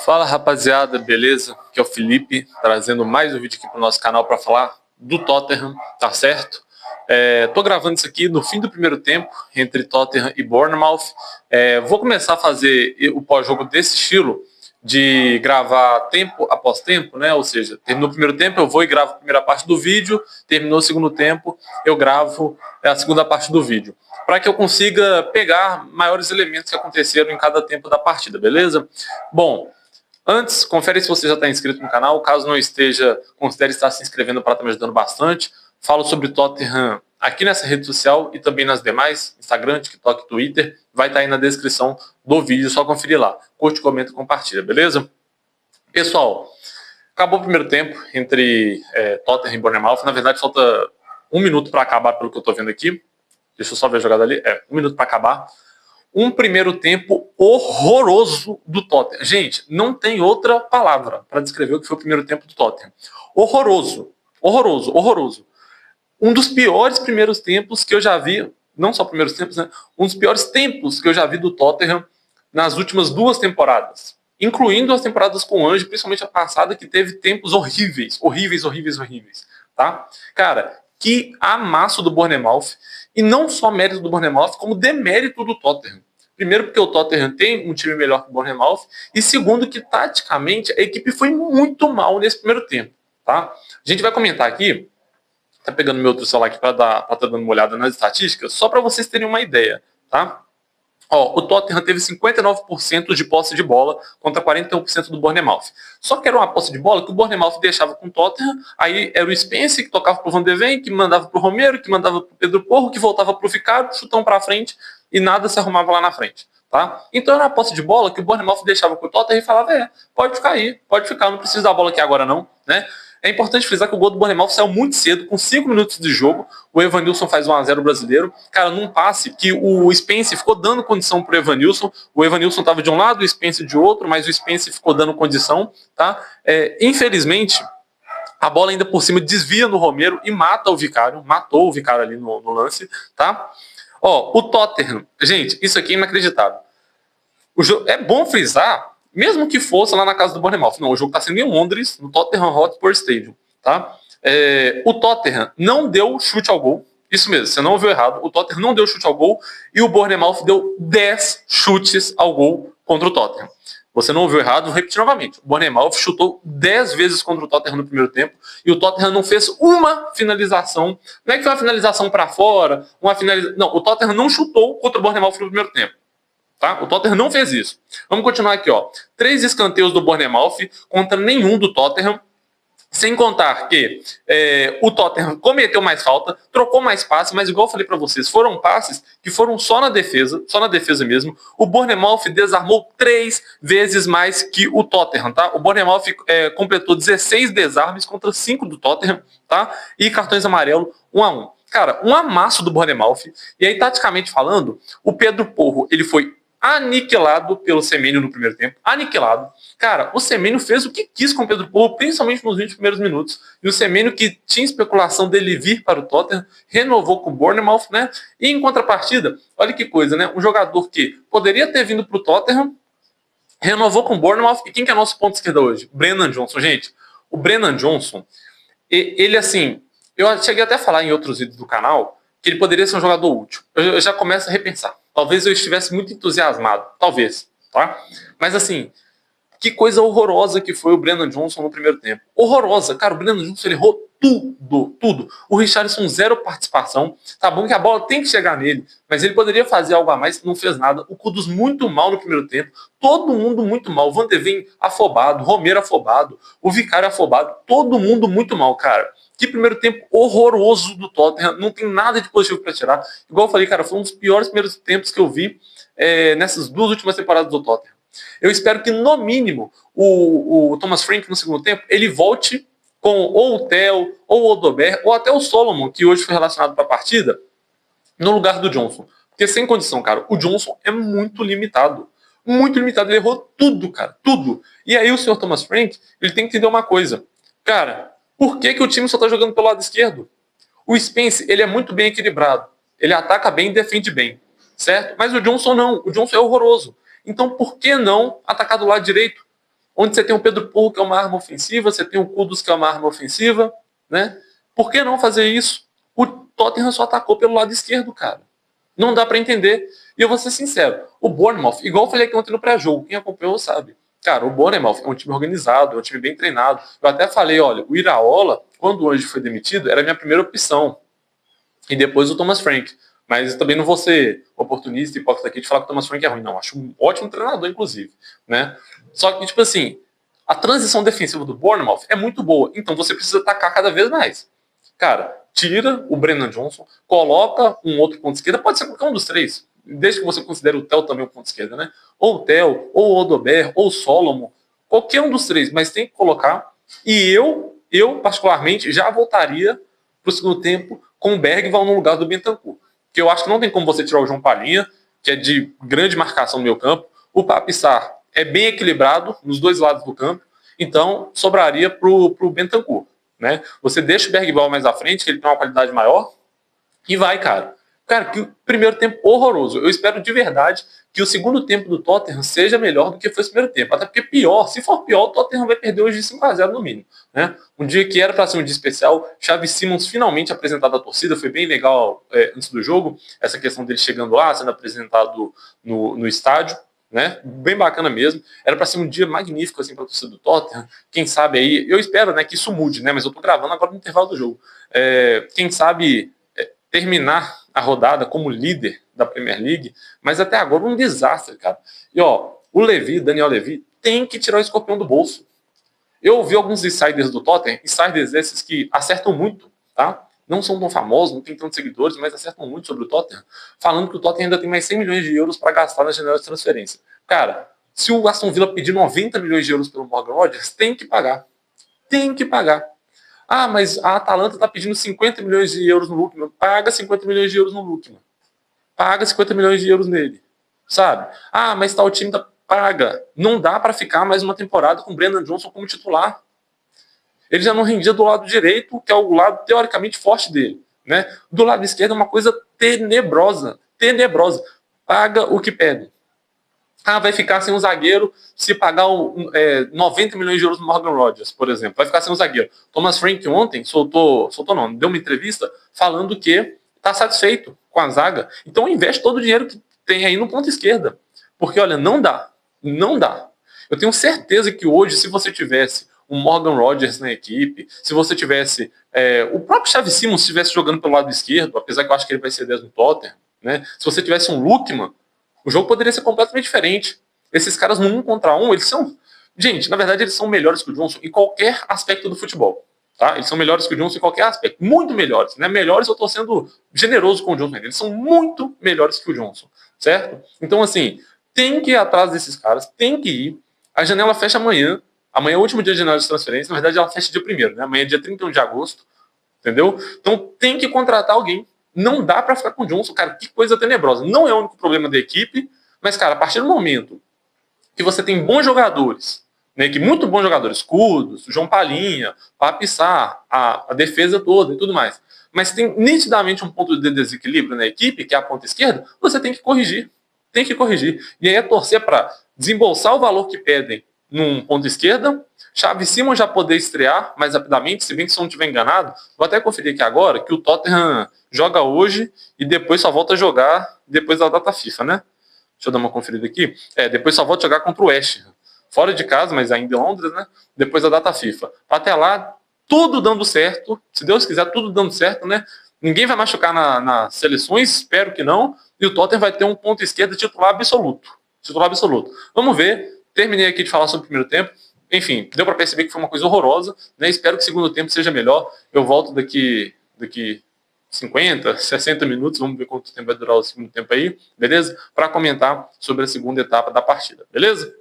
Fala rapaziada, beleza? Aqui é o Felipe, trazendo mais um vídeo aqui para o nosso canal para falar do Tottenham, tá certo? Tô gravando isso aqui no fim do primeiro tempo, entre Tottenham e Bournemouth. Vou começar a fazer o pós-jogo desse estilo, de gravar tempo após tempo, né? Ou seja, terminou o primeiro tempo, eu vou e gravo a primeira parte do vídeo, terminou o segundo tempo, eu gravo a segunda parte do vídeo, para que eu consiga pegar maiores elementos que aconteceram em cada tempo da partida, beleza? Bom, antes, confere se você já está inscrito no canal. Caso não esteja, considere estar se inscrevendo para estar me ajudando bastante. Falo sobre Tottenham aqui nessa rede social e também nas demais, Instagram, TikTok, Twitter. Vai estar aí na descrição do vídeo, só conferir lá. Curte, comenta e compartilha, beleza? Pessoal, acabou o primeiro tempo entre Tottenham e Bournemouth. Na verdade, falta 1 minuto para acabar, pelo que eu estou vendo aqui. Deixa eu só ver a jogada ali. 1 minuto para acabar. Um primeiro tempo horroroso do Tottenham. Gente, não tem outra palavra para descrever o que foi o primeiro tempo do Tottenham. Horroroso. Horroroso, horroroso. Um dos piores primeiros tempos que eu já vi, não só primeiros tempos, né? Um dos piores tempos que eu já vi do Tottenham nas últimas 2 temporadas. Incluindo as temporadas com o Ange, principalmente a passada, que teve tempos horríveis. Horríveis. Tá? Cara, que amasso do Bournemouth. E não só mérito do Bournemouth, como demérito do Tottenham. Primeiro, porque o Tottenham tem um time melhor que o Bournemouth. E segundo, que taticamente a equipe foi muito mal nesse primeiro tempo. Tá? A gente vai comentar aqui. Tá pegando meu outro celular aqui para estar dando uma olhada nas estatísticas, só para vocês terem uma ideia. Tá? O Tottenham teve 59% de posse de bola contra 41% do Bournemouth. Só que era uma posse de bola que o Bournemouth deixava com o Tottenham, aí era o Spence que tocava pro Van de Ven, que mandava pro Romero, que mandava pro Pedro Porro, que voltava pro Vicario, chutão pra frente e nada se arrumava lá na frente. Tá? Então era uma posse de bola que o Bournemouth deixava com o Tottenham e falava, pode ficar aí, pode ficar, não precisa da bola aqui agora não, né? É importante frisar que o gol do Bournemouth saiu muito cedo, com 5 minutos de jogo. O Evanilson faz 1-0 brasileiro. Cara, num passe que o Spence ficou dando condição pro Evanilson. O Evanilson estava de um lado, o Spence de outro, mas o Spence ficou dando condição. Tá? Infelizmente, a bola ainda por cima desvia no Romero e mata o Vicario. Matou o Vicario ali no lance. Tá? O Tottenham. Gente, isso aqui é inacreditável. É bom frisar, mesmo que fosse lá na casa do Bournemouth. Não, o jogo está sendo em Londres, no Tottenham Hotspur Stadium. Tá? O Tottenham não deu chute ao gol. Isso mesmo, você não ouviu errado. O Tottenham não deu chute ao gol e o Bournemouth deu 10 chutes ao gol contra o Tottenham. Você não ouviu errado, vou repetir novamente. O Bournemouth chutou 10 vezes contra o Tottenham no primeiro tempo e o Tottenham não fez uma finalização. Não é que foi uma finalização para fora, Não, o Tottenham não chutou contra o Bournemouth no primeiro tempo. Tá? O Tottenham não fez isso. Vamos continuar aqui. 3 escanteios do Bournemouth contra nenhum do Tottenham. Sem contar que o Tottenham cometeu mais falta, trocou mais passes, mas igual eu falei para vocês, foram passes que foram só na defesa mesmo. O Bournemouth desarmou 3 vezes mais que o Tottenham, tá? O Bournemouth completou 16 desarmes contra 5 do Tottenham, tá? E cartões amarelos 1-1. Cara, um amasso do Bournemouth. E aí, taticamente falando, o Pedro Porro, ele foi aniquilado pelo Semenyo no primeiro tempo. Aniquilado. Cara, o Semenyo fez o que quis com o Pedro Porro, principalmente nos 20 primeiros minutos. E o Semenyo, que tinha especulação dele vir para o Tottenham, renovou com o Bournemouth, né? E em contrapartida, olha que coisa, né? Um jogador que poderia ter vindo para o Tottenham, renovou com o Bournemouth. E quem que é nosso ponto esquerda hoje? Brennan Johnson. Gente, o Brennan Johnson, ele assim, eu cheguei até a falar em outros vídeos do canal que ele poderia ser um jogador útil. Eu já começo a repensar. Talvez eu estivesse muito entusiasmado. Talvez, tá? Mas assim, que coisa horrorosa que foi o Brennan Johnson no primeiro tempo. Horrorosa. Cara, o Brennan Johnson, ele errou tudo. O Richarlison, 0 participação. Tá bom que a bola tem que chegar nele, mas ele poderia fazer algo a mais, não fez nada. O Kudus muito mal no primeiro tempo. Todo mundo muito mal. O Van de Ven afobado, Romero afobado, o Vicario afobado. Todo mundo muito mal, cara. Que primeiro tempo horroroso do Tottenham. Não tem nada de positivo para tirar. Igual eu falei, cara, foi um dos piores primeiros tempos que eu vi nessas 2 últimas temporadas do Tottenham. Eu espero que, no mínimo, o Thomas Frank, no segundo tempo, ele volte com ou o Theo, ou o Odobert, ou até o Solomon, que hoje foi relacionado para a partida, no lugar do Johnson. Porque sem condição, cara, o Johnson é muito limitado. Muito limitado. Ele errou tudo, cara. Tudo. E aí o senhor Thomas Frank, ele tem que entender uma coisa. Cara, por que o time só tá jogando pelo lado esquerdo? O Spence, ele é muito bem equilibrado. Ele ataca bem e defende bem. Certo? Mas o Johnson não. O Johnson é horroroso. Então por que não atacar do lado direito? onde você tem o Pedro Porro, que é uma arma ofensiva, você tem o Kudus, que é uma arma ofensiva, né? Por que não fazer isso? O Tottenham só atacou pelo lado esquerdo, cara. Não dá para entender. E eu vou ser sincero, o Bournemouth, igual eu falei aqui ontem no pré-jogo, quem acompanhou sabe. Cara, o Bournemouth é um time organizado, é um time bem treinado. Eu até falei, olha, o Iraola, quando hoje foi demitido, era a minha primeira opção. E depois o Thomas Frank. Mas eu também não vou ser oportunista e hipócrita aqui de falar que o Thomas Frank é ruim, não. Acho um ótimo treinador, inclusive, né? Só que, tipo assim, a transição defensiva do Bournemouth é muito boa. Então você precisa atacar cada vez mais. Cara, tira o Brennan Johnson, coloca um outro ponto de esquerda, pode ser qualquer um dos três, desde que você considere o Theo também um ponto de esquerda, né? Ou o Theo, ou o Odobert, ou o Solomon, qualquer um dos três, mas tem que colocar. E eu particularmente, já voltaria para o segundo tempo com o Bergvall no lugar do Bentancur. Que eu acho que não tem como você tirar o João Palhinha, que é de grande marcação no meio campo. O Papissar é bem equilibrado nos dois lados do campo, então sobraria para o Bentancur. Né? Você deixa o Bergvall mais à frente, que ele tem uma qualidade maior, e vai, cara. Cara, que o primeiro tempo horroroso. Eu espero de verdade que o segundo tempo do Tottenham seja melhor do que foi o primeiro tempo. Até porque pior, se for pior, o Tottenham vai perder hoje de 5-0 no mínimo. Né? Um dia que era para ser um dia especial, Xavi Simons finalmente apresentado à torcida, foi bem legal antes do jogo, essa questão dele chegando lá, sendo apresentado no estádio. Né? Bem bacana mesmo. Era para ser um dia magnífico assim, para a torcida do Tottenham. Quem sabe aí, eu espero né, que isso mude, né? Mas eu estou gravando agora no intervalo do jogo. Quem sabe terminar a rodada como líder da Premier League, mas até agora um desastre, cara. E ó, o Levy, Daniel Levy, tem que tirar o escorpião do bolso. Eu ouvi alguns insiders do Tottenham, insiders esses que acertam muito, tá? Não são tão famosos, não tem tantos seguidores, mas acertam muito sobre o Tottenham, falando que o Tottenham ainda tem mais 100 milhões de euros para gastar na janela de transferência. Cara, se o Aston Villa pedir 90 milhões de euros pelo Morgan Rodgers, tem que pagar. Tem que pagar. Ah, mas a Atalanta está pedindo 50 milhões de euros no Lookman. Paga 50 milhões de euros no Lookman. Paga 50 milhões de euros nele. Sabe? Ah, mas tal time paga. Não dá para ficar mais uma temporada com o Brennan Johnson como titular. Ele já não rendia do lado direito, que é o lado teoricamente forte dele. Né? Do lado esquerdo é uma coisa tenebrosa. Tenebrosa. Paga o que pede. Ah, vai ficar sem um zagueiro se pagar 90 milhões de euros no Morgan Rodgers, por exemplo. Vai ficar sem um zagueiro. Thomas Frank ontem deu uma entrevista falando que está satisfeito com a zaga. Então investe todo o dinheiro que tem aí no ponto esquerda. Porque, olha, não dá. Não dá. Eu tenho certeza que hoje, se você tivesse um Morgan Rodgers na equipe, se você tivesse o próprio Xavi Simons estivesse jogando pelo lado esquerdo, apesar que eu acho que ele vai ser 10 no Tottenham, né? Se você tivesse um Lookman, o jogo poderia ser completamente diferente. Esses caras no 1 contra 1, eles são... Gente, na verdade, eles são melhores que o Johnson em qualquer aspecto do futebol. Tá? Eles são melhores que o Johnson em qualquer aspecto. Muito melhores. Né? Melhores, eu estou sendo generoso com o Johnson. Eles são muito melhores que o Johnson. Certo? Então, assim, tem que ir atrás desses caras. Tem que ir. A janela fecha amanhã. Amanhã é o último dia de janela de transferência. Na verdade, ela fecha dia 1º. Né? Amanhã é dia 31 de agosto. Entendeu? Então, tem que contratar alguém. Não dá para ficar com o Johnson, cara, que coisa tenebrosa. Não é o único problema da equipe, mas, cara, a partir do momento que você tem bons jogadores, né, que muito bons jogadores, Kudus, João Palhinha, Papissar, a defesa toda e tudo mais, mas tem nitidamente um ponto de desequilíbrio na equipe, que é a ponta esquerda, você tem que corrigir. Tem que corrigir. E aí é torcer para desembolsar o valor que pedem num ponto esquerda, Xavi Simons já poder estrear mais rapidamente, se bem que se eu não estiver enganado, vou até conferir aqui agora, que o Tottenham joga hoje e depois só volta a jogar depois da data FIFA, né? Deixa eu dar uma conferida aqui. Depois só volta a jogar contra o West Ham. Fora de casa, mas ainda em Londres, né? Depois da data FIFA. Até lá, tudo dando certo, se Deus quiser, tudo dando certo, né? Ninguém vai machucar nas seleções, espero que não, e o Tottenham vai ter um ponto esquerdo titular absoluto. Titular absoluto. Vamos ver. Terminei aqui de falar sobre o primeiro tempo. Enfim, deu para perceber que foi uma coisa horrorosa, né? Espero que o segundo tempo seja melhor. Eu volto daqui 50, 60 minutos, vamos ver quanto tempo vai durar o segundo tempo aí, beleza? Para comentar sobre a segunda etapa da partida, beleza?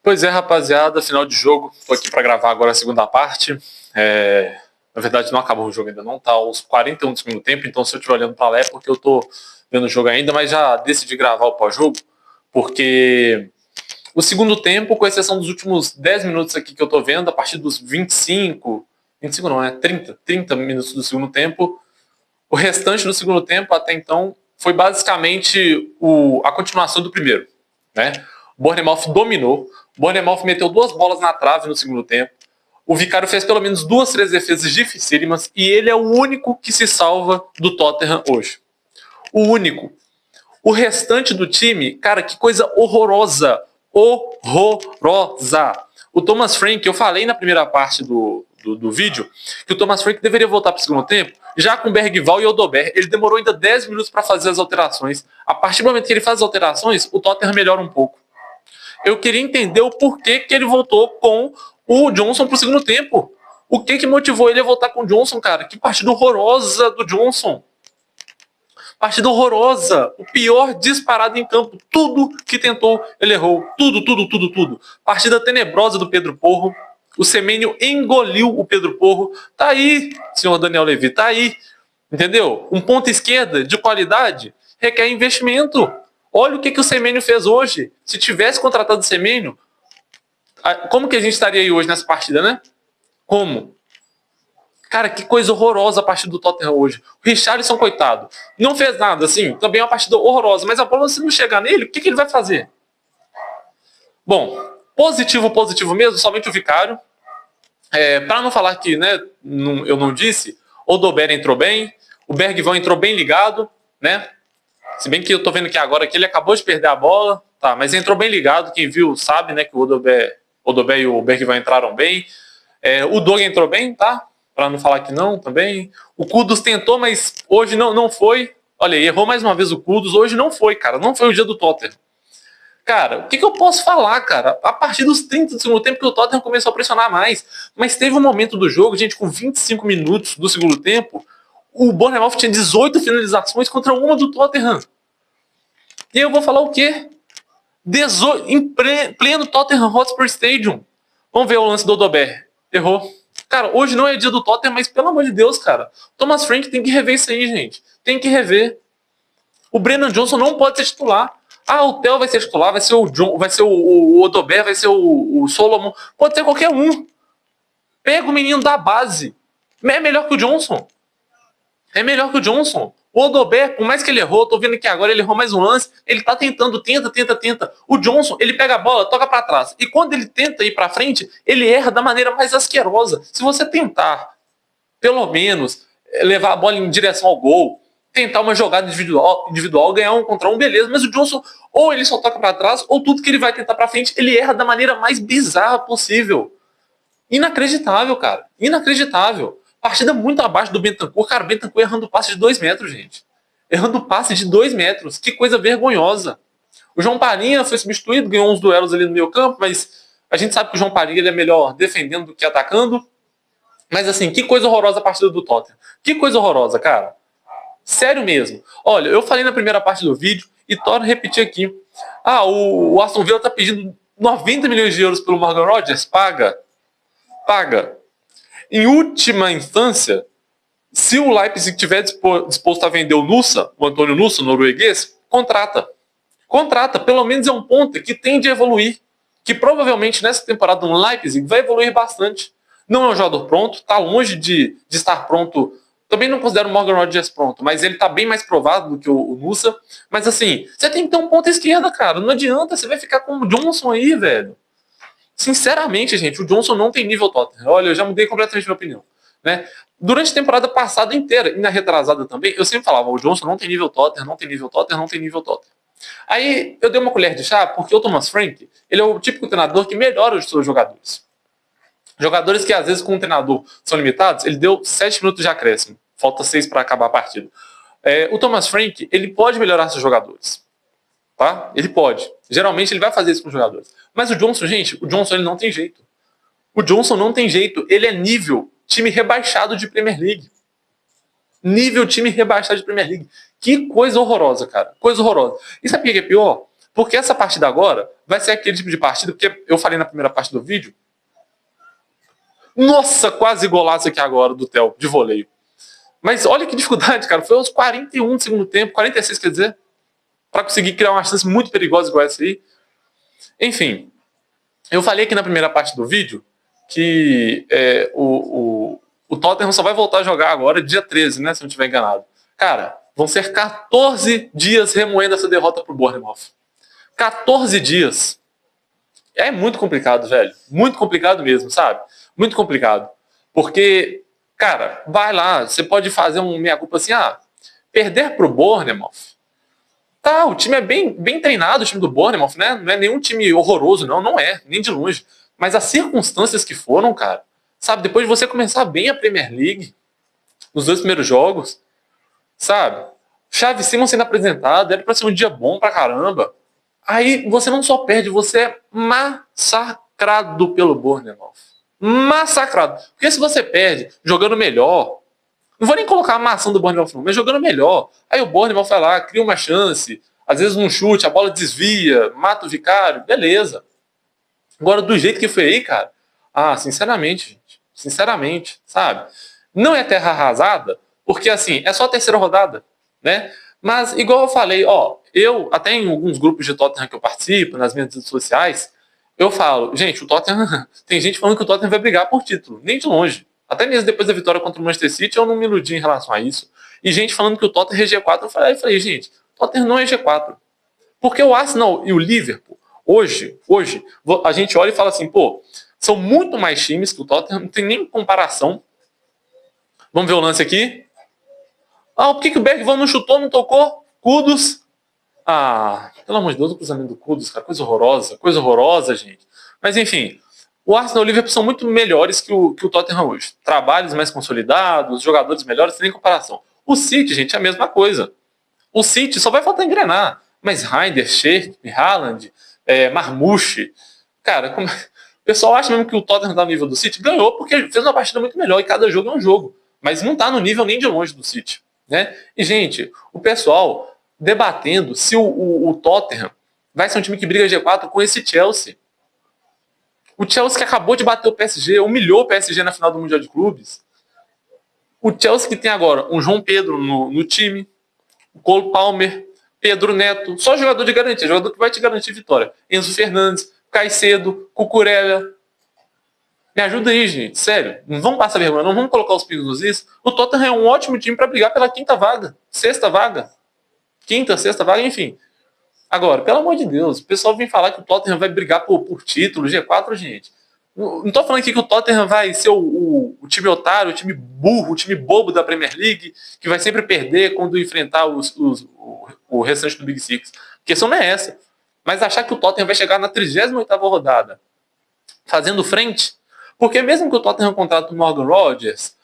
Pois é, rapaziada, final de jogo, tô aqui para gravar agora a segunda parte. Na verdade, não acabou o jogo ainda não, tá aos 41 do segundo tempo, então se eu estiver olhando para lá é porque eu tô vendo o jogo ainda, mas já decidi gravar o pós-jogo, porque o segundo tempo, com exceção dos últimos 10 minutos aqui que eu tô vendo, a partir dos 25 não, né? 30 minutos do segundo tempo, o restante do segundo tempo, até então, foi basicamente a continuação do primeiro, né? Bournemouth dominou. Bournemouth meteu 2 bolas na trave no segundo tempo. O Vicário fez pelo menos 2, 3 defesas dificílimas e ele é o único que se salva do Tottenham hoje. O único. O restante do time, cara, que coisa horrorosa. Horrorosa. O Thomas Frank, eu falei na primeira parte do vídeo que o Thomas Frank deveria voltar para o segundo tempo, já com Bergvall e Odobert. Ele demorou ainda 10 minutos para fazer as alterações. A partir do momento que ele faz as alterações, o Tottenham melhora um pouco. Eu queria entender o porquê que ele voltou com o Johnson pro segundo tempo. O que motivou ele a voltar com o Johnson, cara? Que partida horrorosa do Johnson. Partida horrorosa. O pior disparado em campo. Tudo que tentou, ele errou. Tudo. Partida tenebrosa do Pedro Porro. O Semenyo engoliu o Pedro Porro. Tá aí, senhor Daniel Levy, tá aí. Entendeu? Um ponta esquerda de qualidade requer investimento. Olha o que o Semenyo fez hoje. Se tivesse contratado o Semenyo, como que a gente estaria aí hoje nessa partida, né? Como? Cara, que coisa horrorosa a partida do Tottenham hoje. O Richarlison, coitado, não fez nada, assim. Também é uma partida horrorosa. Mas a bola, se não chegar nele, o que ele vai fazer? Bom, positivo mesmo, somente o Vicário. Para não falar que, né, eu não disse, o Odobert entrou bem, o Bergvall entrou bem ligado, né? Se bem que eu tô vendo que agora que ele acabou de perder a bola, tá, mas entrou bem ligado, quem viu sabe, né, que o Odobert e o Bergvall entraram bem. O Doug entrou bem, tá? Para não falar que não, também. O Kudus tentou, mas hoje não foi. Olha aí, errou mais uma vez o Kudus, hoje não foi, cara, não foi o dia do Tottenham. Cara, o que eu posso falar, cara? A partir dos 30 do segundo tempo que o Tottenham começou a pressionar mais. Mas teve um momento do jogo, gente, com 25 minutos do segundo tempo, o Bournemouth tinha 18 finalizações contra uma do Tottenham. E aí eu vou falar o quê? 18, em pleno Tottenham Hotspur Stadium. Vamos ver o lance do Odobert. Errou. Cara, hoje não é dia do Tottenham, mas pelo amor de Deus, cara. Thomas Frank tem que rever isso aí, gente. Tem que rever. O Brennan Johnson não pode ser titular. O Theo vai ser titular, vai ser o Odobert, vai ser o Solomon. Pode ser qualquer um. Pega o menino da base. É melhor que o Johnson. O Odobert, por mais que ele errou, tô vendo que agora ele errou mais um lance, ele tá tentando, tenta. O Johnson, ele pega a bola, toca para trás. E quando ele tenta ir para frente, ele erra da maneira mais asquerosa. Se você tentar, pelo menos, levar a bola em direção ao gol, tentar uma jogada individual, ganhar 1 contra 1, beleza. Mas o Johnson, ou ele só toca para trás, ou tudo que ele vai tentar para frente, ele erra da maneira mais bizarra possível. Inacreditável, cara. Inacreditável. Partida muito abaixo do Bentancur. Cara, o Bentancur errando passe de 2 metros, gente. Errando passe de 2 metros. Que coisa vergonhosa. O João Palhinha foi substituído, ganhou uns duelos ali no meio campo, mas a gente sabe que o João Palhinha ele é melhor defendendo do que atacando. Mas assim, que coisa horrorosa a partida do Tottenham. Que coisa horrorosa, cara. Sério mesmo. Olha, eu falei na primeira parte do vídeo e torno a repetir aqui. O Aston Villa tá pedindo 90 milhões de euros pelo Morgan Rodgers. Paga. Em última instância, se o Leipzig estiver disposto a vender o Nusa, o Antônio Nusa, norueguês, contrata. Pelo menos é um ponto que tende a evoluir. Que provavelmente nessa temporada no Leipzig vai evoluir bastante. Não é um jogador pronto, está longe de estar pronto. Também não considero o Morgan Rodgers pronto, mas ele está bem mais provado do que o Nusa. Mas assim, você tem que ter um ponto esquerda, cara. Não adianta, você vai ficar com o Johnson aí, velho. Sinceramente, gente, o Johnson não tem nível Tottenham. Olha, eu já mudei completamente minha opinião. Né? Durante a temporada passada inteira, e na retrasada também, eu sempre falava, o Johnson não tem nível Tottenham. Aí eu dei uma colher de chá, porque o Thomas Frank, ele é o típico treinador que melhora os seus jogadores. Jogadores que às vezes com um treinador são limitados, ele deu 7 minutos de acréscimo. Falta 6 para acabar a partida. O Thomas Frank, ele pode melhorar seus jogadores. Tá? Ele pode. Geralmente ele vai fazer isso com os jogadores. Mas o Johnson, gente, ele não tem jeito. Ele é nível time rebaixado de Premier League. Que coisa horrorosa, cara. Coisa horrorosa. E sabe o que é pior? Porque essa partida agora vai ser aquele tipo de partida, porque eu falei na primeira parte do vídeo. Nossa, quase golaço aqui agora do Theo, de voleio. Mas olha que dificuldade, cara. Foi aos 41 do segundo tempo, 46 quer dizer, para conseguir criar uma chance muito perigosa igual essa aí. Enfim, eu falei aqui na primeira parte do vídeo que o Tottenham só vai voltar a jogar agora dia 13, né, se eu não estiver enganado. Cara, vão ser 14 dias remoendo essa derrota pro Bournemouth. 14 dias. É muito complicado, velho. Muito complicado mesmo, sabe? Muito complicado. Porque, cara, vai lá, você pode fazer um meia-culpa assim, perder pro Bournemouth. Tá, o time é bem treinado, o time do Bournemouth, né? Não é nenhum time horroroso, não é, nem de longe. Mas as circunstâncias que foram, cara, sabe? Depois de você começar bem a Premier League, nos 2 primeiros jogos, sabe? Xavi Simons sendo apresentado, era pra ser um dia bom pra caramba. Aí você não só perde, você é massacrado pelo Bournemouth. Massacrado. Porque se você perde jogando melhor, não vou nem colocar a maçã do Bournemouth não, mas jogando melhor. Aí o Bournemouth vai lá, cria uma chance, às vezes um chute, a bola desvia, mata o Vicário, beleza. Agora, do jeito que foi aí, cara, sinceramente, gente, sinceramente, sabe? Não é terra arrasada, porque assim, é só a terceira rodada, né? Mas, igual eu falei, eu, até em alguns grupos de Tottenham que eu participo, nas minhas redes sociais, eu falo, gente, o Tottenham, tem gente falando que o Tottenham vai brigar por título, nem de longe. Até mesmo depois da vitória contra o Manchester City, eu não me iludi em relação a isso. E gente falando que o Tottenham é G4, eu falei, gente, o Tottenham não é G4. Porque o Arsenal e o Liverpool, hoje, a gente olha e fala assim, são muito mais times que o Tottenham, não tem nem comparação. Vamos ver o lance aqui. Por que o Bergvall não chutou, não tocou? Kudus. Pelo amor de Deus, o cruzamento do Kudus, cara, coisa horrorosa, gente. Mas enfim, o Arsenal e o Liverpool são muito melhores que o Tottenham hoje. Trabalhos mais consolidados, jogadores melhores, sem nem comparação. O City, gente, é a mesma coisa. O City só vai faltar engrenar. Mas Reinders, Sheik, Haaland, Marmouche, cara, o pessoal acha mesmo que o Tottenham tá no nível do City? Ganhou porque fez uma partida muito melhor e cada jogo é um jogo. Mas não tá no nível nem de longe do City, né? E, gente, o pessoal debatendo se o Tottenham vai ser um time que briga G4 com esse Chelsea. O Chelsea que acabou de bater o PSG, humilhou o PSG na final do Mundial de Clubes. O Chelsea que tem agora um João Pedro no time, o Cole Palmer, Pedro Neto, só jogador de garantia, jogador que vai te garantir vitória. Enzo Fernandes, Caicedo, Cucurella. Me ajuda aí, gente, sério. Não vamos passar vergonha, não vamos colocar os pingos nos is. O Tottenham é um ótimo time para brigar pela quinta vaga, sexta vaga. Quinta, sexta vaga, enfim. Agora, pelo amor de Deus, o pessoal vem falar que o Tottenham vai brigar por título, G4, gente. Não tô falando aqui que o Tottenham vai ser o time otário, o time burro, o time bobo da Premier League, que vai sempre perder quando enfrentar o restante do Big Six. A questão não é essa. Mas achar que o Tottenham vai chegar na 38ª rodada fazendo frente, porque mesmo que o Tottenham contrate o Morgan Rodgers,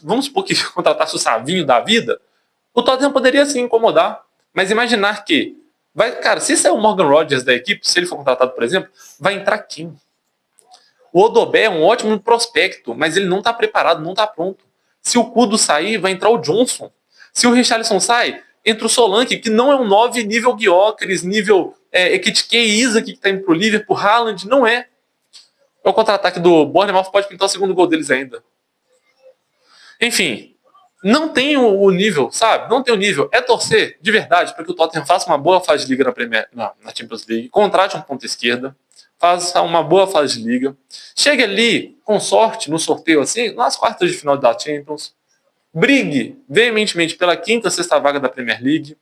vamos supor que contratasse o Savinho da vida, o Tottenham poderia sim incomodar. Mas imaginar que cara, se sair o Morgan Rodgers da equipe, se ele for contratado, por exemplo, vai entrar quem? O Odobé é um ótimo prospecto, mas ele não está preparado, não está pronto. Se o Kudo sair, vai entrar o Johnson. Se o Richarlison sai, entra o Solanke, que não é um 9 nível Gyökeres, nível Ekitike e Isak, que está indo pro Liverpool, Haaland, não é. O contra-ataque do Bournemouth pode pintar o segundo gol deles ainda. Enfim, não tem o nível, sabe? Não tem o nível. É torcer, de verdade, para que o Tottenham faça uma boa fase de liga na Champions League, contrate um ponta esquerda, faça uma boa fase de liga, chegue ali, com sorte, no sorteio assim, nas quartas de final da Champions, brigue veementemente pela quinta, sexta vaga da Premier League,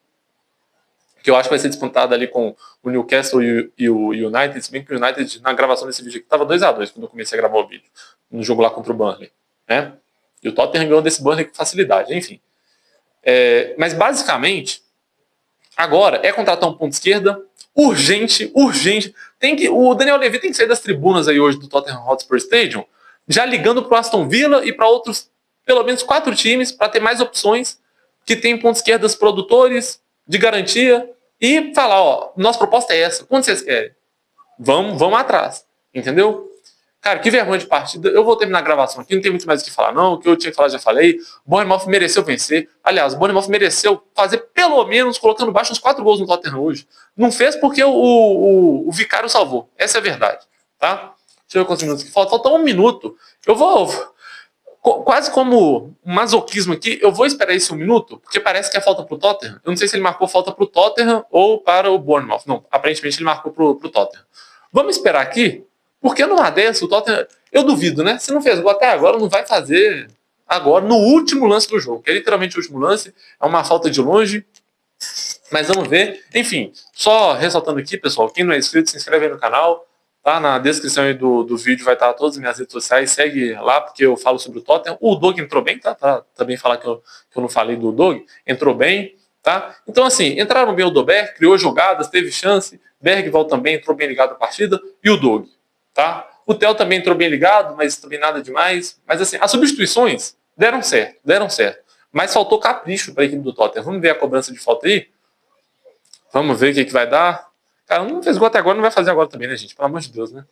que eu acho que vai ser disputada ali com o Newcastle e o United, se bem que o United, na gravação desse vídeo aqui, estava 2-2 quando eu comecei a gravar o vídeo, no jogo lá contra o Burnley, né? E o Tottenham ganhou desse Burnley com facilidade, enfim. Mas basicamente, agora é contratar um ponto esquerda, urgente. O Daniel Levy tem que sair das tribunas aí hoje do Tottenham Hotspur Stadium, já ligando para o Aston Villa e para outros, pelo menos 4 times, para ter mais opções que tem pontos esquerdas produtores, de garantia, e falar, nossa proposta é essa, quanto vocês querem? Vamos atrás, entendeu? Cara, que vergonha de partida. Eu vou terminar a gravação aqui, não tem muito mais o que falar, não. O que eu tinha que falar já falei. Bournemouth mereceu vencer. Aliás, o Bournemouth mereceu fazer pelo menos colocando baixo uns 4 gols no Tottenham hoje. Não fez porque o Vicário salvou. Essa é a verdade, tá? Deixa eu ver quantos minutos que falta. Falta 1 minuto. Eu vou, quase como um masoquismo aqui, eu vou esperar esse 1 minuto, porque parece que é falta pro Tottenham. Eu não sei se ele marcou falta pro Tottenham ou para o Bournemouth. Não, aparentemente ele marcou pro Tottenham. Vamos esperar aqui. Porque numa dessa, o Tottenham, eu duvido, né? Se não fez gol até agora, não vai fazer agora, no último lance do jogo. Que é literalmente o último lance, é uma falta de longe. Mas vamos ver. Enfim, só ressaltando aqui, pessoal, quem não é inscrito, se inscreve aí no canal. Tá? Na descrição aí do vídeo vai estar todas as minhas redes sociais. Segue lá, porque eu falo sobre o Tottenham. O Doug entrou bem, tá? Também falar que eu não falei do Doug. Entrou bem, tá? Então, assim, entraram bem o Dober, criou jogadas, teve chance. Bergval também entrou bem ligado à partida. E o Doug, tá? O Theo também entrou bem ligado, mas também nada demais. Mas, assim, as substituições deram certo, deram certo. Mas faltou capricho para a equipe do Tottenham. Vamos ver a cobrança de falta aí? Vamos ver o que vai dar. Cara, não fez gol até agora, não vai fazer agora também, né, gente? Pelo amor de Deus, né?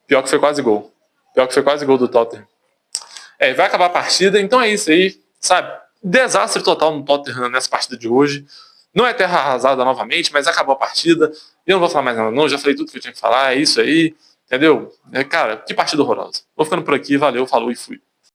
Pior que foi quase gol. Pior que foi quase gol do Tottenham. Vai acabar a partida, então é isso aí, sabe? Desastre total no Tottenham nessa partida de hoje. Não é terra arrasada novamente, mas acabou a partida. Eu não vou falar mais nada, não. Já falei tudo que eu tinha que falar, é isso aí, entendeu? Cara, que partida horrorosa. Vou ficando por aqui, valeu, falou e fui.